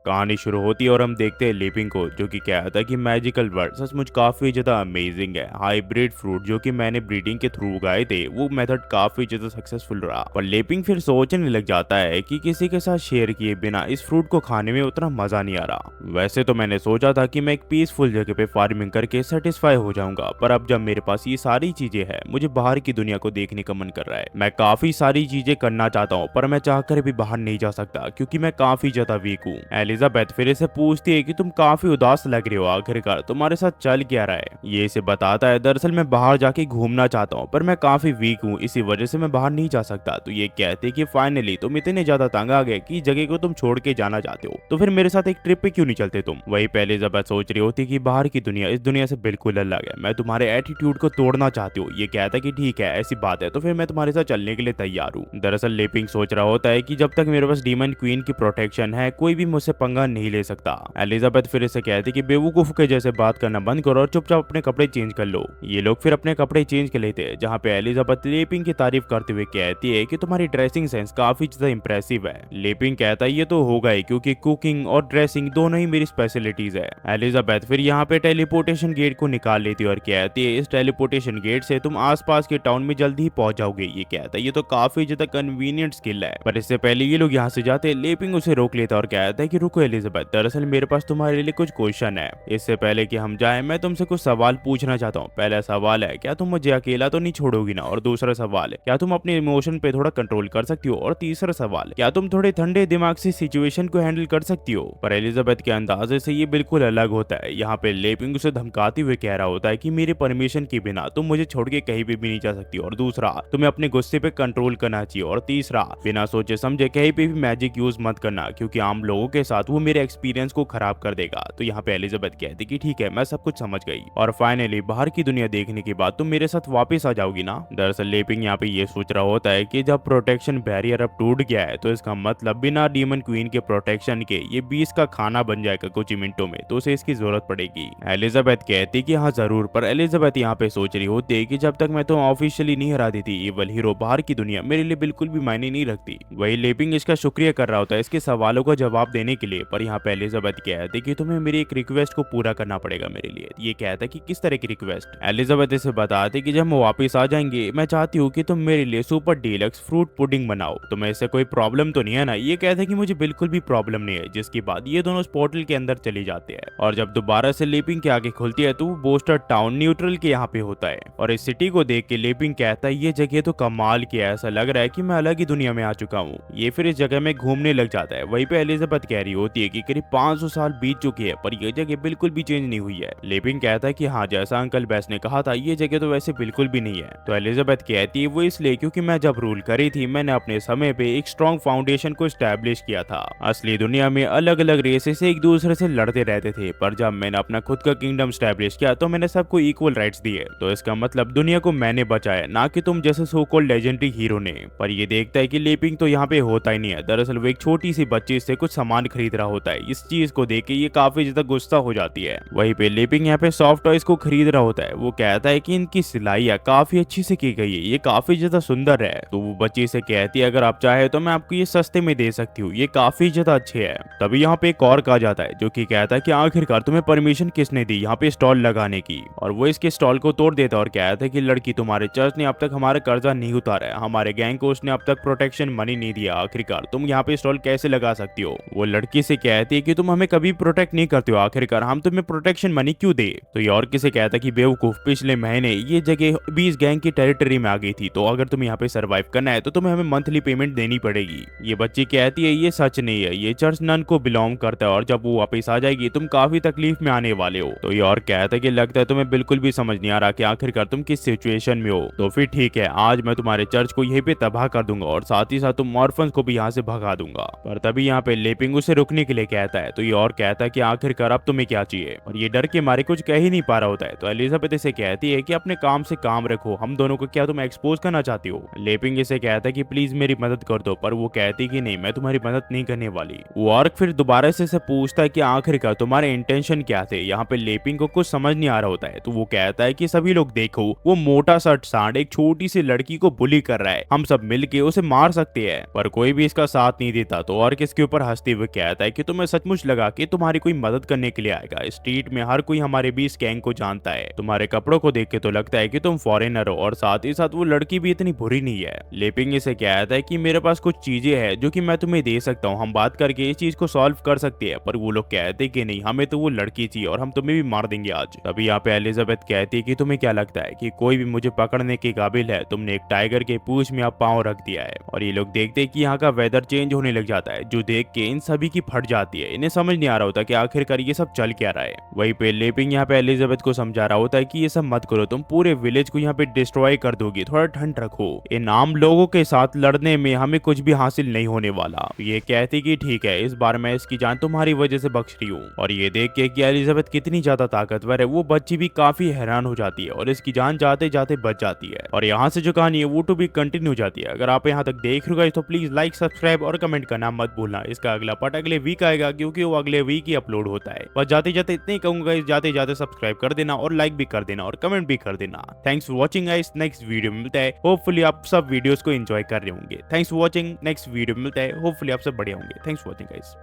कहानी शुरू होती है और हम देखते हैं लीपिंग को, जो कि क्या था कि मैजिकल वर्ड सचमुच काफी ज्यादा अमेजिंग है। हाइब्रिड फ्रूट जो कि मैंने ब्रीडिंग के थ्रू उगाए थे, वो मेथड काफी ज्यादा सक्सेसफुल रहा। पर लीपिंग फिर सोचने लग जाता है कि किसी के साथ शेयर किए बिना इस फ्रूट को खाने में उतना मजा नहीं आ रहा। वैसे तो मैंने सोचा था कि मैं एक पीसफुल जगह पे फार्मिंग करके सेटिस्फाई हो जाऊंगा, पर अब जब मेरे पास ये सारी चीजें हैं, मुझे बाहर की दुनिया को देखने का मन कर रहा है। मैं काफी सारी चीजें करना चाहता हूँ, पर मैं चाहकर भी बाहर नहीं जा सकता क्योंकि मैं काफी ज्यादा वीक हूँ। एलिजाबेथ फिर इसे पूछती है कि तुम काफी उदास लग रहे हो, आखिरकार तुम्हारे साथ चल क्या रहा है। ये इसे बताता है दरअसल मैं बाहर जाके घूमना चाहता हूँ, पर मैं काफी वीक हूँ, इसी वजह से मैं बाहर नहीं जा सकता। तो ये कहते कि फाइनली तुम इतने ज्यादा तंग आ गए कि जगह को तुम छोड़ के जाना चाहते हो, तो फिर मेरे साथ एक ट्रिप पे क्यों नहीं चलते तुम। वही पहले एलिजाबेथ सोच रही होती कि बाहर की दुनिया इस दुनिया से बिल्कुल अलग है, मैं तुम्हारे एटीट्यूड को तोड़ना चाहती हूँ। ये कहता है कि ठीक है ऐसी बात है, तो फिर मैं तुम्हारे साथ चलने के लिए तैयार हूँ। दरअसल लेपिंग सोच रहा होता है कि जब तक मेरे पास डीमन क्वीन की प्रोटेक्शन है, कोई भी मुझसे पंगा नहीं ले सकता। एलिजाबेथ फिर इसे कहती कि बेवकूफ के जैसे बात करना बंद करो और चुपचाप अपने कपड़े चेंज कर लो। ये लोग फिर अपने कपड़े चेंज कर लेते हैं, जहाँ पे एलिजाबेथ लेपिंग की तारीफ करते हुए कहती है कि तुम्हारी ड्रेसिंग सेंस काफी ज्यादा इंप्रेसिव है। लेपिंग कहता है ये तो होगा ही, क्योंकि कुकिंग और ड्रेसिंग दोनों ही मेरी स्पेशलिटीज है। एलिजाबेथ फिर यहाँ पे टेलीपोर्टेशन गेट को निकाल लेती है और कहती है इस टेलीपोर्टेशन गेट से तुम आसपास के टाउन में जल्दी ही पहुंच जाओगे। ये कहता है ये तो काफी ज्यादा कन्वीनियंट स्किल है, पर इससे पहले ये लोग यहाँ से जाते हैं, लेपिंग उसे रोक लेता है और कहता है कि रुको एलिजाबेथ, दरअसल मेरे पास तुम्हारे लिए कुछ क्वेश्चन है। इससे पहले कि हम जाए मैं तुमसे कुछ सवाल पूछना चाहता हूँ। पहला सवाल है, क्या तुम मुझे अकेला तो नहीं छोड़ोगी ना। और दूसरा सवाल है, क्या तुम अपने इमोशन पे थोड़ा कंट्रोल कर सकती हो। और तीसरा सवाल, क्या तुम थोड़े ठंडे दिमाग से सिचुएशन को हैंडल कर सकती हो। पर एलिजाबेथ के अंदाजे से ये बिल्कुल अलग होता है। यहाँ पे लेपिंग उसे धमकाते हुए कह रहा होता है कि मेरे परमिशन के बिना तुम मुझे छोड़ के कहीं भी नहीं जा सकती। और दूसरा, तुम्हें अपने गुस्से पे कंट्रोल करना चाहिए। और तीसरा, बिना सोचे समझे कहीं पे भी मैजिक यूज मत करना, क्योंकि आम लोगों के साथ वो मेरे एक्सपीरियंस को खराब कर देगा। तो यहाँ पे एलिजाबेथ कहती कि ठीक है मैं सब कुछ समझ गई, और फाइनली बाहर की दुनिया देखने के बाद तुम मेरे साथ वापस आ जाओगी ना। दरअसल लेपिंग यहाँ पे ये सोच रहा होता है कि जब प्रोटेक्शन बैरियर अब टूट गया है, तो इसका मतलब बिना डीमन क्वीन के प्रोटेक्शन के ये 20 का खाना बन जाएगा कुछ ही मिनटों में, तो उसे इसकी जरूरत पड़ेगी। एलिजाबेथ कहती कि हाँ जरूर, पर एलिजाबेथ यहाँ पे सोच रही होती है कि जब तक मैं तो ऑफिशियली नहीं हरा देती एवल हीरो, बाहर की दुनिया मेरे लिए बिल्कुल भी मायने नहीं रखती। वही लेपिंग इसका शुक्रिया कर रहा होता है इसके सवालों का जवाब देने के लिए, पर यहाँ पे एलिजाबेथ कहती कि तुम्हें मेरी एक रिक्वेस्ट को पूरा करना पड़ेगा मेरे लिए। ये कहता है कि किस तरह की रिक्वेस्ट। एलिजाबेथ इसे बताती कि जब हम वापस आ जाएंगे मैं चाहती हूँ कि तुम मेरे लिए सुपर डीलक्स फ्रूट पुडिंग बनाओ। तुम्हें इससे कोई प्रॉब्लम तो नहीं है ना। ये कहता है कि मुझे बिल्कुल भी प्रॉब्लम नहीं है, जिसके बाद ये दोनों पोर्टल के अंदर चले जाते हैं। और जब दोबारा से लेपिंग के आगे खुलती है तो वो बोस्टर टाउन न्यूट्रल के यहाँ पे होता है। और इस सिटी को देख के लेपिंग कहता है ये जगह तो कमाल की है, ऐसा लग रहा है कि मैं अलग ही दुनिया में आ चुका हूँ। ये फिर इस जगह में घूमने लग जाता है। वहीं पे एलिजाबेथ कह रही होती है कि करीब 500 साल बीत चुके हैं, पर यह जगह बिल्कुल भी चेंज नहीं हुई है। लेपिंग कहता है कि हाँ जैसा अंकल बेस ने कहा था, ये जगह तो वैसे बिल्कुल भी नहीं है। तो एलिजाबेथ कहती है वो इसलिए क्योंकि मैं जब रूल करी थी मैंने अपने समय पे एक स्ट्रॉन्ग फाउंडेशन को स्टैब्लिश किया था। असली दुनिया में अलग अलग रेसेस एक दूसरे से लड़ते रहते थे, पर जब मैंने अपना खुद का किंगडम स्टैब्लिश किया तो मैंने सबको इक्वल राइट्स दिए। तो इसका मतलब दुनिया को मैंने बचाया, ना कि तुम जैसे सो कॉल्ड लेजेंडरी हीरो ने। पर ये देखता है कि लेपिंग तो यहाँ पे होता ही नहीं है। दरअसल वो एक छोटी सी बच्ची से कुछ सामान खरीद रहा होता है। इस चीज को देख के ये काफी ज्यादा गुस्सा हो जाती है। वहीं पे लेपिंग यहाँ पे सॉफ्ट टॉयज को खरीद रहा होता है। वो कहता है कि इनकी सिलाइयाँ काफी अच्छी से की गई है, ये काफी ज्यादा सुंदर है। तो वो बच्ची से कहती है अगर आप चाहे तो मैं आपको ये सस्ते में दे सकती हूँ, ये काफी ज्यादा अच्छे है। तभी यहाँ पे एक और आ जाता है जो कि कहता है कि आखिरकार तुम्हें परमिशन किसने दी यहाँ पे स्टॉल लगाने की। और वो इसके स्टॉल को तोड़ देता है और कहता है कि लड़की तुम्हारे चर्च ने अब तक हमारा कर्जा नहीं उतारा है, हमारे गैंग को उसने अब तक प्रोटेक्शन मनी नहीं दिया, आखिरकार तुम यहाँ पे स्टॉल कैसे लगा सकती हो। वो लड़की से कहती है कि तुम हमें कभी प्रोटेक्ट नहीं करते हो, आखिरकार हम तुम्हें प्रोटेक्शन मनी क्यों दे। तो ये और किसे कहता है कि बेवकूफ, पिछले महीने ये जगह 20 गैंग की टेरिटरी में आ गई थी, तो अगर तुम यहाँ पे सर्वाइव करना है तो तुम्हें हमें मंथली पेमेंट देनी पड़ेगी। ये बच्ची कहती है ये सच नहीं है, ये चर्च नन को बिलोंग करता है, और जब वो वापस आ जाएगी तुम काफी तकलीफ में आने वाले हो। तो ये और कहता है कि लगता है तुम्हें बिल्कुल भी समझ नहीं आ रहा कि आखिरकार तुम किस सिचुएशन में हो। तो फिर ठीक है, आज मैं तुम्हारे चर्च को यहीं पे तबाह कर दूंगा और साथ ही साथ तुम ऑर्फन्स को भी यहाँ से भगा दूंगा। पर तभी यहाँ पे लेपिंग उसे रुकने के लिए कहता है। तो ये और कहता है कि आखिरकार अब तुम्हें क्या चाहिए, और ये डर के मारे कुछ कह ही नहीं पा रहा होता है। तो एलिजाबेथ इसे कहती है कि अपने काम से काम रखो, हम दोनों को क्या तुम एक्सपोज करना चाहती हो। लेपिंग इसे कहता है कि प्लीज मेरी मदद कर दो, पर वो कहती कि नहीं मैं तुम्हारी मदद नहीं करने वाली। वॉर्क फिर दोबारा से पूछता है कि आखिरकार तुम्हारे इंटेंशन क्या थे। यहाँ पे लेपिंग को कुछ समझ नहीं आ रहा होता है। तो वो कहता है कि सभी लोग देखो, वो मोटा सा सांड एक छोटी सी लड़की को बुली कर रहा है, हम सब मिलके उसे मार सकते हैं, पर कोई भी इसका साथ नहीं देता। तो और किसके ऊपर हंसते हुए कहता कहता है कि तुम्हें सचमुच लगा कि तुम्हारी कोई मदद करने के लिए आएगा। स्ट्रीट में हर कोई हमारे बीच गैंग को जानता है। तुम्हारे कपड़ों को देख के तो लगता है कि तुम फॉरेनर हो और साथ ही साथ वो लड़की भी इतनी बुरी नहीं है। लेपिंग इसे कहता है कि मेरे पास कुछ चीजें हैं जो कि मैं तुम्हें दे सकता हूँ, हम बात करके इस चीज को सॉल्व कर सकते हैं। पर वो लोग कहते हैं कि नहीं, हमें तो वो लड़की चाहिए और हम तुम्हें भी मार देंगे आज। तभी यहाँ पे एलिजाबेथ कहती है कि तुम्हें क्या लगता है कि कोई भी मुझे पकड़ने के काबिल है? तुमने एक टाइगर के पूंछ में आप पाँव रख दिया है। और ये लोग देखते हैं कि यहाँ का वेदर चेंज होने लग जाता है, जो देख के इन सभी की फट जाती है। इन्हें समझ नहीं आ रहा होता कि आखिरकार ये सब चल क्या रहा है। वहीं पे लेपिंग यहाँ पे एलिजाबेथ को समझा रहा होता है कि ये सब मत करो, तुम पूरे विलेज को यहाँ पे डिस्ट्रॉय कर दोगी, थोड़ा ठंड रखो। इन आम लोगों के साथ लड़ने में हमें कुछ भी हासिल नहीं होने वाला। ये कहती कि ठीक है, इस बार मैं इसकी जान तुम्हारी वजह से बख्श रही हूँ। और ये देख के कि एलिजाबेथ कितनी ज्यादा ताकतवर है, वो बच्ची भी काफी हैरान हो जाती है और इसकी जान जाते जाते बच जाती है। और यहाँ से जो कहानी है वो तो भी कंटिन्यू हो जाती है। अगर आप यहाँ तक देख रहे हो तो प्लीज लाइक, सब्सक्राइब और कमेंट करना मत भूलना। इसका अगला पार्ट अगले वीक आएगा, क्योंकि वो अगले वीक ही अपलोड होता है। बस जाते जाते इतने ही कहूंगा, जाते जाते सब्सक्राइब कर देना और लाइक भी कर देना और कमेंट भी कर देना। Thanks for watching guys, next video में मिलता है। होपफुली आप सब वीडियोस को एंजॉय कर रहे होंगे। Thanks for watching, next video में मिलता है। होपफुली आप सब बढ़िया होंगे। Thanks for watching guys.